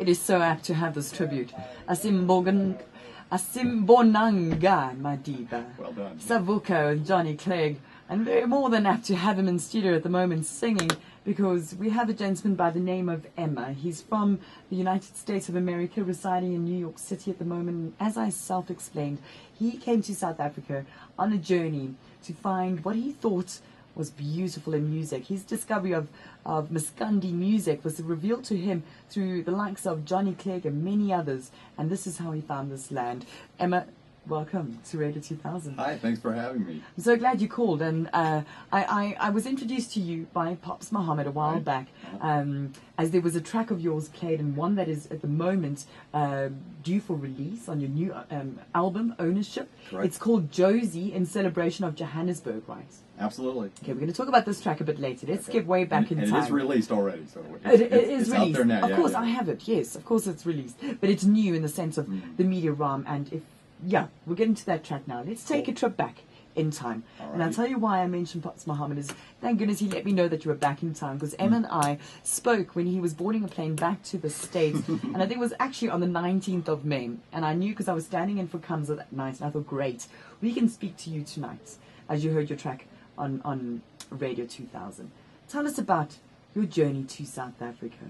It is so apt to have this tribute. Asimbonanga Madiba. Well done. Savuka and Johnny Clegg. And we're more than apt to have him in studio at the moment singing, because we have a gentleman by the name of Emma. He's from the United States of America, residing in New York City at the moment. As I self-explained, he came to South Africa on a journey to find what he thought was beautiful in music. His discovery of Maskandi music was revealed to him through the likes of Johnny Clegg and many others, and this is how he found this land. Emma, welcome to Radio 2000. Hi, thanks for having me. I'm so glad you called, and I was introduced to you by Pops Muhammad a while back, as there was a track of yours played, and one that is at the moment due for release on your new album, Ownership. Correct. It's called Josie, in celebration of Johannesburg, right? Absolutely. Okay, we're going to talk about this track a bit later. Let's skip way back in time. And it is released already, so it is it's released. out there now. Of course, I have it. Yes, of course it's released, but it's new in the sense of the media realm. And we're getting to that track now. Let's take a trip back in time. And I'll tell you why I mentioned Pops Muhammad is, thank goodness he let me know that you were back in time, because Emma and I spoke when he was boarding a plane back to the States, and I think it was actually on the 19th of May, and I knew because I was standing in for Kamsa that night, and I thought, great, we can speak to you tonight, as you heard your track on Radio 2000. Tell us about your journey to South Africa.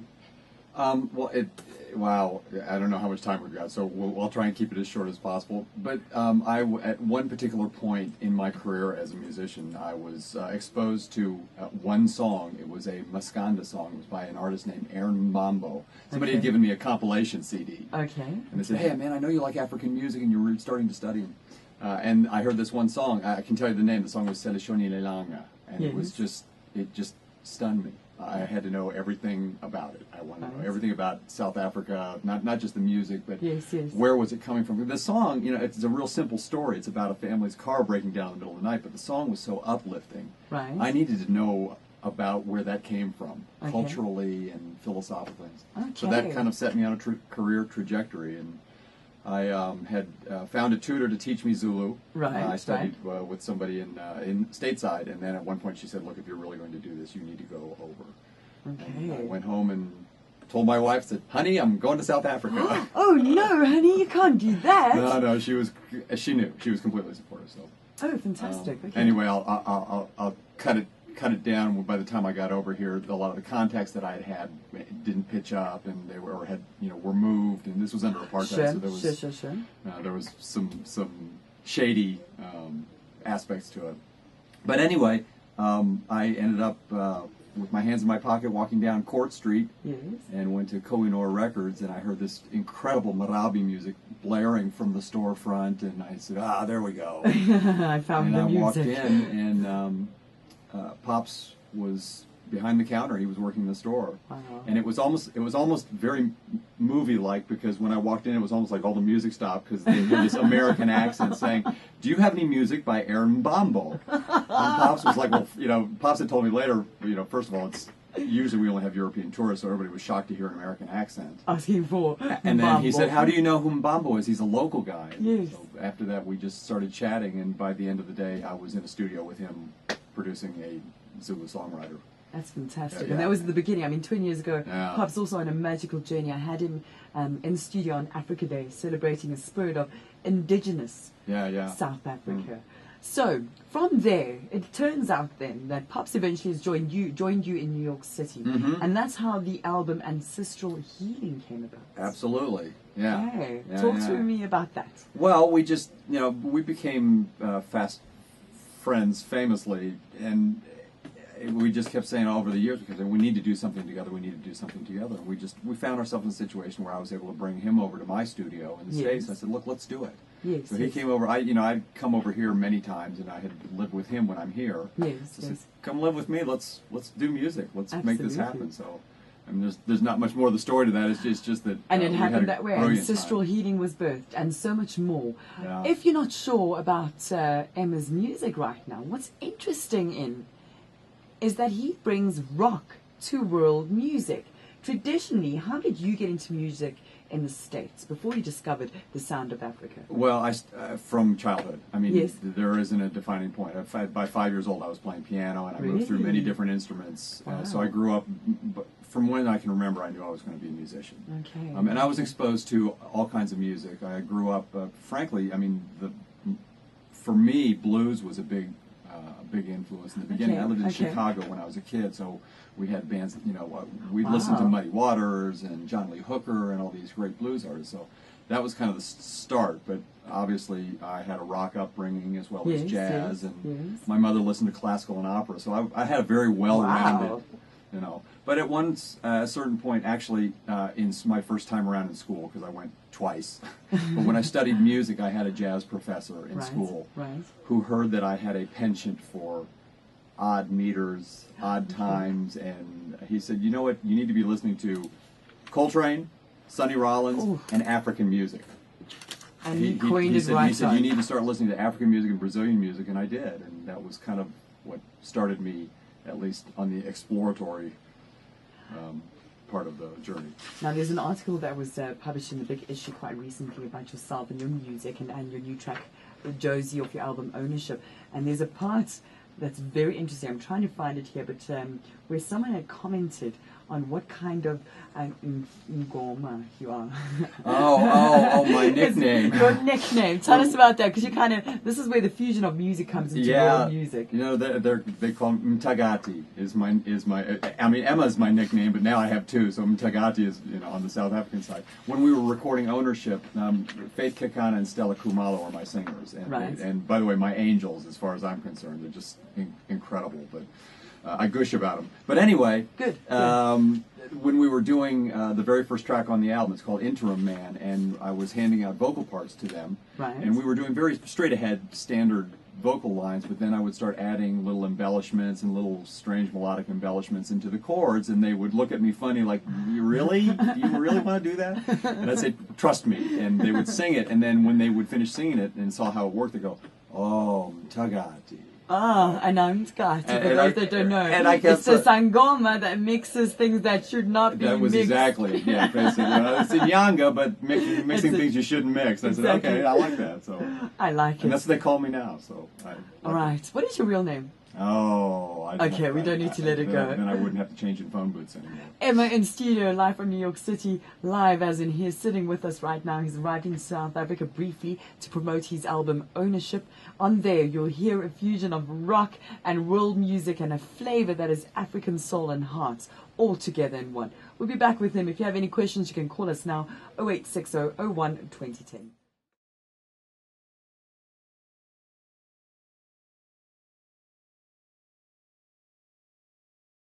Wow, I don't know how much time we've got, so I'll try and keep it as short as possible. But at one particular point in my career as a musician, I was exposed to one song. It was a Maskanda song. It was by an artist named Aaron Mbambo. Somebody had given me a compilation CD. Okay. And they said, hey, man, I know you like African music and you're starting to study them. And I heard this one song. I can tell you the name. The song was Selishoni Lelanga. And it just stunned me. I had to know everything about it. I wanted to know everything about South Africa, not just the music, but where was it coming from. The song, it's a real simple story. It's about a family's car breaking down in the middle of the night, but the song was so uplifting. Right. I needed to know about where that came from, culturally and philosophically. Okay. So that kind of set me on a career trajectory, and I had found a tutor to teach me Zulu. Right. I studied with somebody in stateside, and then at one point she said, "Look, if you're really going to do this, you need to go over." Okay. And I went home and told my wife, said, "Honey, I'm going to South Africa." Oh no, honey, you can't do that. No, she knew. She was completely supportive. So. Oh, fantastic. Okay. Anyway, I'll cut it down. By the time I got over here, a lot of the contacts that I had didn't pitch up, and they were moved, and this was under apartheid, so there was some shady aspects to it. But anyway, I ended up with my hands in my pocket walking down Court Street, and went to Kohinoor Records, and I heard this incredible Marabi music blaring from the storefront, and I said, there we go. I found the music. And I walked in, and Pops was behind the counter. He was working the store, and it was almost very movie-like, because when I walked in, it was almost like all the music stopped, because they had this American accent saying, "Do you have any music by Aaron Mbambo?" And Pops was like, "Well, Pops had told me later, first of all, it's usually we only have European tourists, so everybody was shocked to hear an American accent." And then he said, "How do you know who Mbambo is? He's a local guy." And so after that, we just started chatting, and by the end of the day, I was in a studio with him producing a Zulu songwriter. That's fantastic. And that was the beginning. I mean, 20 years ago, Pop's also on a magical journey. I had him in studio on Africa Day, celebrating the spirit of indigenous South Africa. So, from there, it turns out then that Pops eventually has joined you in New York City. And that's how the album Ancestral Healing came about. Absolutely. Yeah. Okay. Talk to me about that. Well, we just, we became fast friends famously, and we just kept saying all over the years, because we need to do something together, and we found ourselves in a situation where I was able to bring him over to my studio in the States, and I said, "Look, let's do it." So he came over. I'd come over here many times, and I had lived with him when I'm here. So I said, "Come live with me, let's do music, let's make this happen." So I mean, there's not much more of the story to that. It's just that. And it happened that way. Ancestral Healing was birthed, and so much more. If you're not sure about Emma's music right now, what's interesting is that he brings rock to world music. traditionally, how did you get into music in the States before you discovered the sound of Africa? Well, from childhood. I mean, Yes. there isn't a defining point. By 5 years old, I was playing piano, and I moved through many different instruments. Wow. So I grew up, from when I can remember, I knew I was going to be a musician. Okay. And I was exposed to all kinds of music. I grew up, frankly, I mean, for me, blues was a big influence in the beginning. I lived in Chicago when I was a kid, so we had bands, we listened to Muddy Waters and John Lee Hooker and all these great blues artists. So that was kind of the start, but obviously I had a rock upbringing as well as jazz, and my mother listened to classical and opera, so I had a very well-rounded, But at a certain point, actually, in my first time around in school, because I went twice, but when I studied music, I had a jazz professor in school who heard that I had a penchant for odd meters, odd times, and he said, you know what, you need to be listening to Coltrane, Sonny Rollins, and African music. And he said, you need to start listening to African music and Brazilian music, and I did, and that was kind of what started me, at least on the exploratory part of the journey. Now, there's an article that was published in the Big Issue quite recently about yourself and your music and your new track, Josie, off your album Ownership. And there's a part that's very interesting. I'm trying to find it here, but where someone had commented on what kind of ngoma you are. Oh, my nickname. Your nickname. Tell us about that, because this is where the fusion of music comes into real music. They call me Mtagati I mean, Emma is my nickname, but now I have two, so Mtagati is, on the South African side. When we were recording Ownership, Faith Kekana and Stella Kumalo are my singers. And by the way, my angels, as far as I'm concerned, they're just incredible, but I gush about them. But anyway, good. When we were doing the very first track on the album, it's called Interim Man, and I was handing out vocal parts to them. And we were doing very straight-ahead, standard vocal lines, but then I would start adding little embellishments and little strange melodic embellishments into the chords, and they would look at me funny like, you really want to do that? And I'd say, trust me. And they would sing it, and then when they would finish singing it and saw how it worked, they'd go, oh, Mtagati. And I'm Scott. For those that don't know, it's the sangoma that mixes things that should not be mixed. That was exactly, basically. It's a Nyanga, but mixing things you shouldn't mix. I said, okay, I like that. So I like it. And that's what they call me now. So all right. What is your real name? Oh, okay, we don't need to let it go. Then I wouldn't have to change in phone booths anymore. Emma in studio, live from New York City, live as in he's sitting with us right now. He's arrived in South Africa briefly to promote his album Ownership. On there, you'll hear a fusion of rock and world music and a flavor that is African soul and hearts all together in one. We'll be back with him. If you have any questions, you can call us now, 0860 01 2010.